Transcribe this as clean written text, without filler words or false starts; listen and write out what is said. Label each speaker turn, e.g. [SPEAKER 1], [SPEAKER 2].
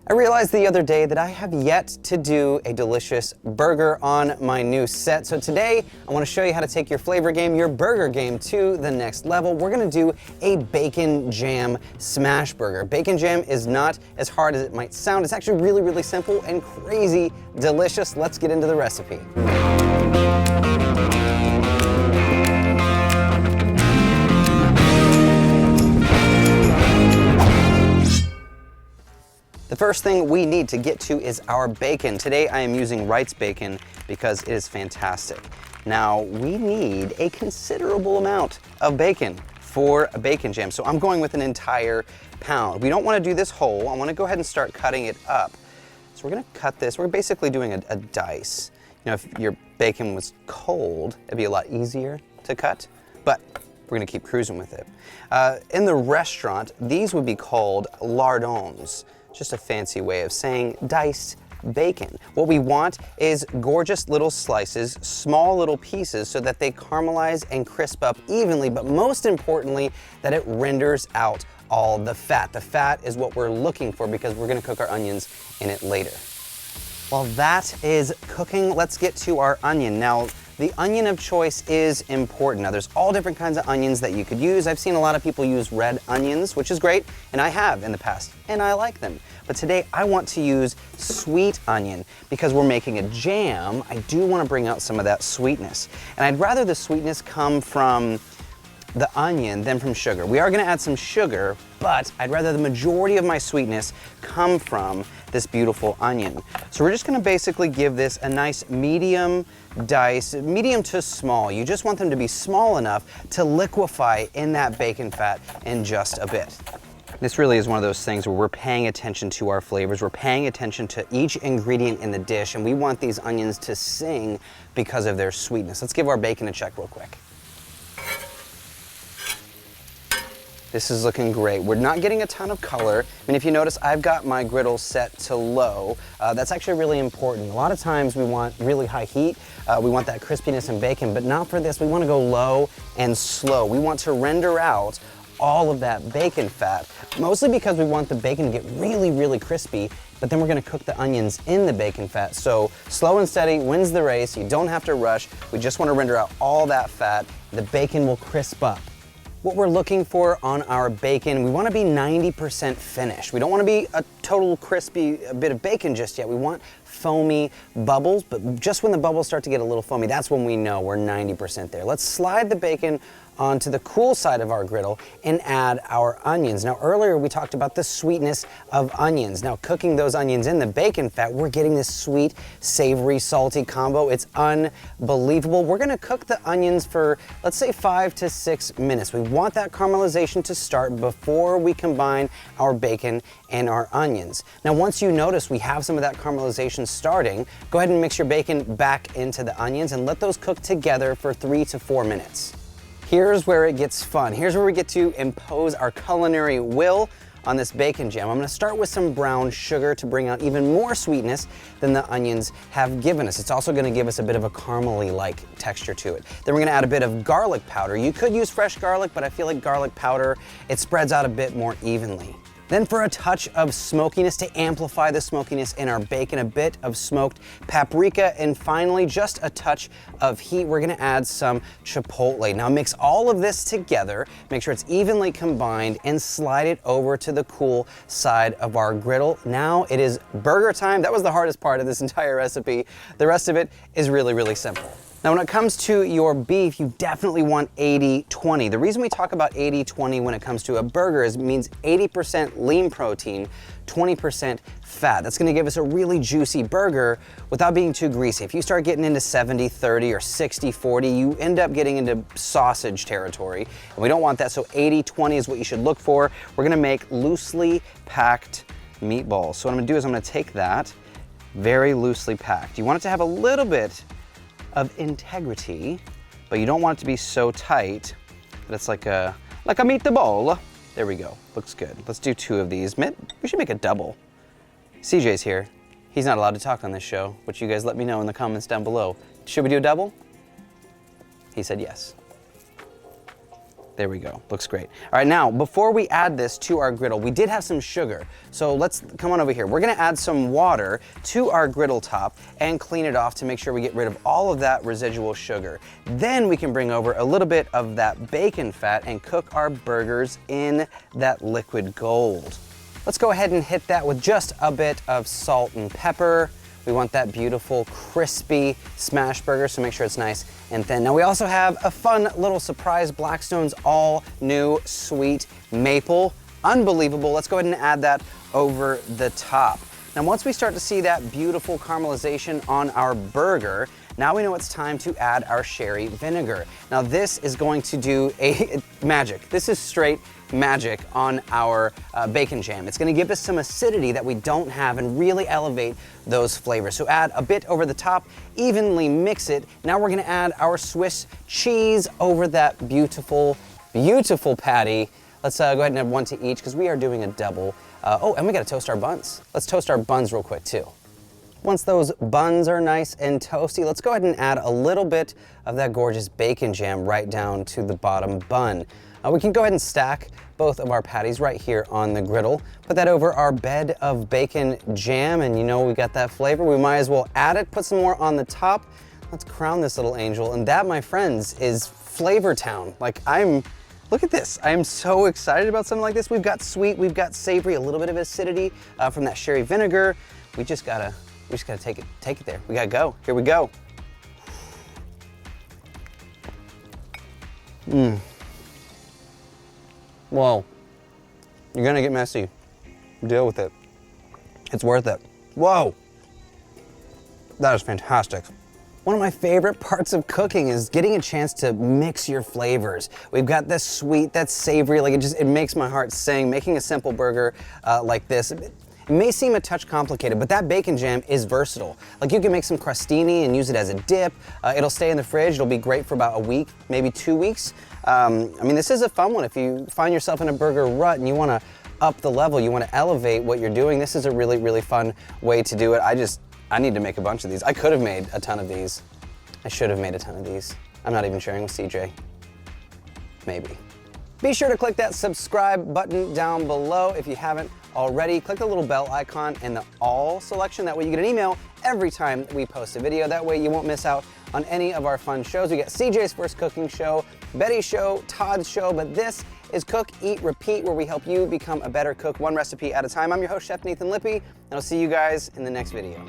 [SPEAKER 1] I realized the other day that I have yet to do a delicious burger on my new set. So today, I want to show you how to take your flavor game, your burger game, to the next level. We're going to do a bacon jam smash burger. Bacon jam is not as hard as it might sound. It's actually really, really simple and crazy delicious. Let's get into the recipe. The first thing we need to get to is our bacon. Today I am using Wright's bacon because it is fantastic. Now we need a considerable amount of bacon for a bacon jam, so I'm going with an entire pound. We don't want to do this whole. I want to go ahead and start cutting it up. So we're going to cut this. We're basically doing a dice. You know, if your bacon was cold, it'd be a lot easier to cut, but we're going to keep cruising with it. In the restaurant, these would be called lardons. Just a fancy way of saying diced bacon. What we want is gorgeous little slices, small little pieces, so that they caramelize and crisp up evenly, but most importantly, that it renders out all the fat. The fat is what we're looking for because we're gonna cook our onions in it later. While that is cooking, let's get to our onion. Now, the onion of choice is important. Now, there's all different kinds of onions that you could use. I've seen a lot of people use red onions, which is great, and I have in the past, and I like them. But today, I want to use sweet onion because we're making a jam. I do want to bring out some of that sweetness. And I'd rather the sweetness come from the onion than from sugar. We are going to add some sugar, but I'd rather the majority of my sweetness come from this beautiful onion. So we're just going to basically give this a nice medium dice, medium to small. You just want them to be small enough to liquefy in that bacon fat in just a bit. This really is one of those things where we're paying attention to our flavors. We're paying attention to each ingredient in the dish, and we want these onions to sing because of their sweetness. Let's give our bacon a check real quick. This is looking great. We're not getting a ton of color. I mean, if you notice, I've got my griddle set to low. That's actually really important. A lot of times we want really high heat. We want that crispiness in bacon, but not for this. We want to go low and slow. We want to render out all of that bacon fat, mostly because we want the bacon to get really, really crispy, but then we're gonna cook the onions in the bacon fat. So slow and steady wins the race. You don't have to rush. We just wanna render out all that fat. The bacon will crisp up. What we're looking for on our bacon, we wanna be 90% finished. We don't wanna be a total crispy bit of bacon just yet. We want foamy bubbles, but just when the bubbles start to get a little foamy, that's when we know we're 90% there. Let's slide the bacon onto the cool side of our griddle and add our onions. Now earlier we talked about the sweetness of onions. Now cooking those onions in the bacon fat, we're getting this sweet, savory, salty combo. It's unbelievable. We're gonna cook the onions for, let's say, 5 to 6 minutes. We want that caramelization to start before we combine our bacon and our onions. Now once you notice we have some of that caramelization starting, go ahead and mix your bacon back into the onions and let those cook together for 3 to 4 minutes. Here's where it gets fun. Here's where we get to impose our culinary will on this bacon jam. I'm gonna start with some brown sugar to bring out even more sweetness than the onions have given us. It's also gonna give us a bit of a caramely-like texture to it. Then we're gonna add a bit of garlic powder. You could use fresh garlic, but I feel like garlic powder, it spreads out a bit more evenly. Then for a touch of smokiness to amplify the smokiness in our bacon, a bit of smoked paprika, and finally just a touch of heat, we're gonna add some chipotle. Now mix all of this together, make sure it's evenly combined, and slide it over to the cool side of our griddle. Now it is burger time. That was the hardest part of this entire recipe. The rest of it is really, really simple. Now when it comes to your beef, you definitely want 80-20. The reason we talk about 80-20 when it comes to a burger is it means 80% lean protein, 20% fat. That's gonna give us a really juicy burger without being too greasy. If you start getting into 70-30 or 60-40, you end up getting into sausage territory, and we don't want that, so 80-20 is what you should look for. We're gonna make loosely packed meatballs. So what I'm gonna do is I'm gonna take that, very loosely packed. You want it to have a little bit of integrity, but you don't want it to be so tight that it's like a meatball. There we go, looks good. Let's do 2 of these. We should make a double. CJ's here. He's not allowed to talk on this show, which you guys let me know in the comments down below. Should we do a double? He said yes. There we go, looks great. All right, now, before we add this to our griddle, we did have some sugar. So let's come on over here. We're gonna add some water to our griddle top and clean it off to make sure we get rid of all of that residual sugar. Then we can bring over a little bit of that bacon fat and cook our burgers in that liquid gold. Let's go ahead and hit that with just a bit of salt and pepper. We want that beautiful, crispy smash burger, so make sure it's nice and thin. Now we also have a fun little surprise, Blackstone's all new sweet maple. Unbelievable. Let's go ahead and add that over the top. Now once we start to see that beautiful caramelization on our burger, now we know it's time to add our sherry vinegar. Now this is going to do a magic. This is straight magic on our bacon jam. It's gonna give us some acidity that we don't have and really elevate those flavors. So add a bit over the top, evenly mix it. Now we're gonna add our Swiss cheese over that beautiful, beautiful patty. Let's go ahead and add one to each because we are doing a double. Oh, and we gotta toast our buns. Let's toast our buns real quick too. Once those buns are nice and toasty, let's go ahead and add a little bit of that gorgeous bacon jam right down to the bottom bun. We can go ahead and stack both of our patties right here on the griddle. Put that over our bed of bacon jam, and you know we got that flavor. We might as well add it, put some more on the top. Let's crown this little angel, and that, my friends, is Flavor Town. Like, look at this. I am so excited about something like this. We've got sweet, we've got savory, a little bit of acidity from that sherry vinegar. We just gotta take it there. We gotta go. Here we go. Whoa. You're gonna get messy. Deal with it. It's worth it. Whoa. That is fantastic. One of my favorite parts of cooking is getting a chance to mix your flavors. We've got this sweet, that savory, like it makes my heart sing. Making a simple burger like this, it may seem a touch complicated, but that bacon jam is versatile. Like you can make some crostini and use it as a dip. It'll stay in the fridge. It'll be great for about a week, maybe 2 weeks. I mean, this is a fun one. If you find yourself in a burger rut and you wanna up the level, you wanna elevate what you're doing, this is a really, really fun way to do it. I need to make a bunch of these. I could have made a ton of these. I should have made a ton of these. I'm not even sharing with CJ. Maybe. Be sure to click that subscribe button down below if you haven't already. Click the little bell icon and the all selection. That way you get an email every time we post a video. That way you won't miss out on any of our fun shows. We got CJ's First Cooking Show, Betty's Show, Todd's Show, but this is Cook, Eat, Repeat, where we help you become a better cook one recipe at a time. I'm your host, Chef Nathan Lippy, and I'll see you guys in the next video.